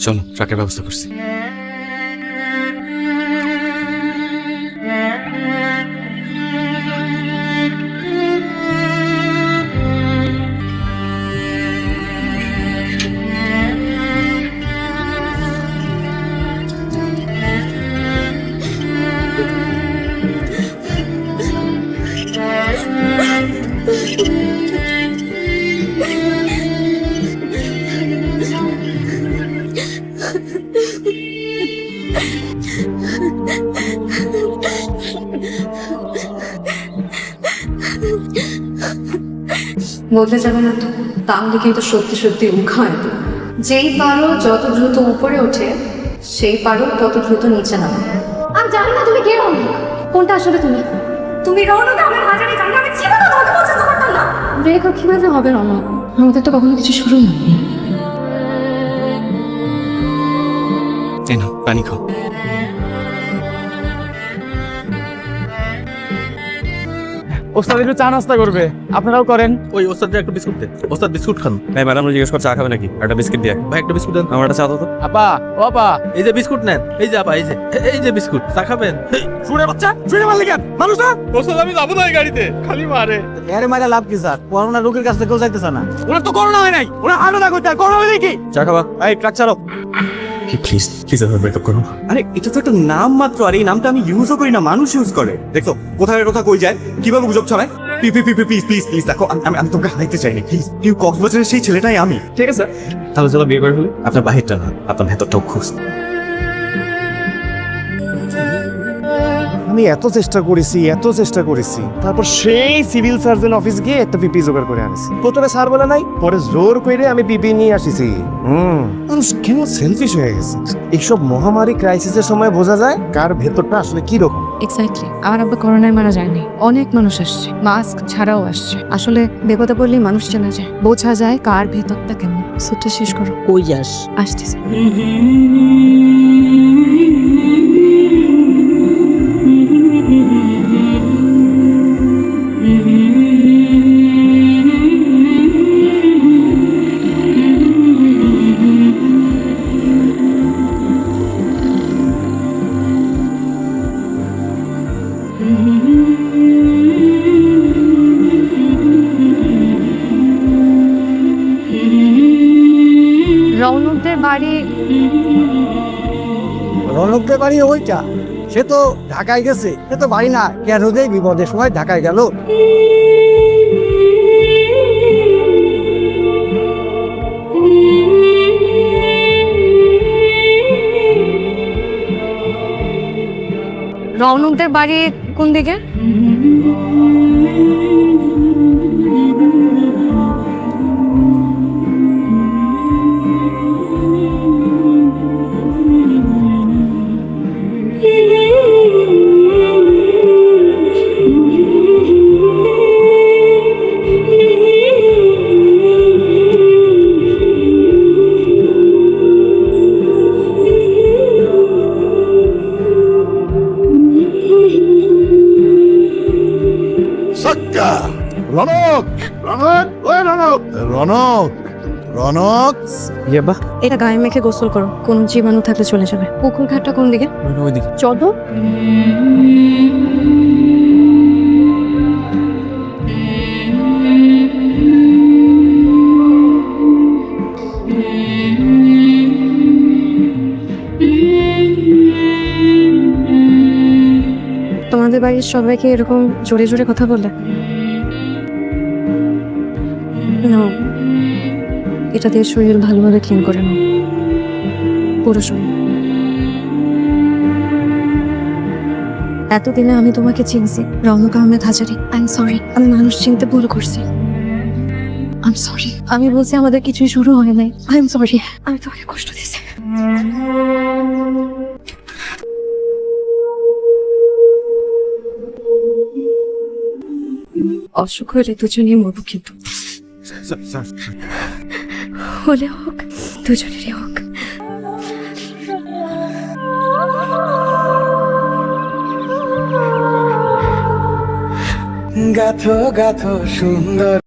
চলো ট্রাকের ব্যবস্থা করছি। বলতে যাবে না তো, তাহলে কিন্তু সত্যি সত্যি উখায় তো। যেই পারো যত দ্রুত উপরে ওঠে, সেই পারো তত দ্রুত নিচে নামে। আমি জানি না তুমি কে রৌনক। কোনটা আসলে তুমি? তুমি রৌনক আমার হাজারে জানি আমি জীবনে তোমাকে পছন্দ করতাম না। ব্রেকআপ কিভাবে হবে রৌনক? আমাদের তো কখনো কিছু শুরু হয়নি। এই নাও পানি খাও। ওস্তাদ একটু চা নাস্তা করবে, আপনারাও করেন। ওই ওস্তাদ একটা বিস্কুট দে। ওস্তাদ বিস্কুট খান। ভাই ম্যাডাম জিজ্ঞেস করে চা খাবে নাকি? একটা বিস্কিট দিয়ে। ভাই একটা বিস্কুট দেন। আমার একটা চা দাও তো। আপা ও আপা, এই যে বিস্কুট নেন। এই যে আপা, এই যে বিস্কুট। চা খাবেন? শুনে বাচ্চা শুনে মারলে কেন? মানুষ না ওস্তাদ আমি যাবো না এই গাড়িতে, খালি মারে। এর মারা লাভ কি স্যার? করোনা রোগীর কাছে কেউ যাইতেছে না। ওরা তো করোনা হয় নাই, ওরা হার্ট অ্যাটাক হইছে। করোনা হয় নাকি? চা খাবা? এই ট্রাক চালাও। প্লিজ প্লিজ আমার ব্রেকআপ করো। আরে এটা তো একটা নাম মাত্র, আর এই নামটা আমি ইউজও করি না, মানুষ ইউজ করে। দেখো কোথায় কথা কই যায়, কিভাবে গুজব ছড়ায়। প্লিজ প্লিজ প্লিজ দেখো, আমি তোমাকে হারাইতে চাইনি। প্লিজ প্লিজ, কক্সবাজারের সেই ছেলেটাই আমি। ঠিক আছে, তাহলে চলো বিয়ে করে ফেলি। আপনার বাহিরটা না, আপনার ভেতরটাও খুঁজ। আমি এত চেষ্টা করেছি, তারপর সেই সিভিল সার্জন অফিস গিয়ে একটা পিপি জোগাড় করে আনিছি। প্রথমে স্যার বলে নাই, পরে জোর করে আমি পিপি নিয়ে আসিছি। মানুষ কেন সেলফিশ হয়ে গেছে। এইসব মহামারী ক্রাইসিসের সময় বোঝা যায় কার ভেতরটা আসলে কি রকম। এক্স্যাক্টলি, আমার আব্বা করোনায় মারা যায়নি। অনেক মানুষ আসছে, মাস্ক ছাড়াও আসছে। আসলে বিপদে পড়লে মানুষ চেনা যায়, বোঝা যায় কার ভেতরটা কেমন। সুটটা শেষ করো। কই যাস? আসতেছে। রৌনকদের বাড়ি। রনকদের বাড়ি ওইটা, সে তো ঢাকায় গেছে। সে তো বাড়ি না, কেন যে বিপদের সময় ঢাকায় গেল। রৌনকদের বাড়ি কোন দিকে? রনক, রনক, ওই রনক, রনক, রনক। ইয়ে বাহ, এটা গায়ে মেখে গোসল করো, কোন জীবাণু থাকলে চলে যাবে। পুকুর ঘাটটা কোন দিকে? ওইদিকে। চলো। তোমাদের বাড়ির সবাইকে এরকম জোরে জোরে কথা বলে? না, এটা দিয়ে শরীর ভালোভাবে ক্লিন করে নাও, পুরো শরীর। এতদিনে আমি তোমাকে চিনছি, রৌনক আহমেদ হাজারি। আই এম সরি, আমি মানুষ চিনতে ভুল করছি। I am sorry. আমি বলছি আমাদের কিছুই শুরু হয় নাই। আই এম সরি, আমি তোমাকে কষ্ট দিয়েছি। অসুখ হলে দুজনেই মরবো, কিন্তু হলে হোক, দুজনেরই হোক। গাথো গাথো সুন্দর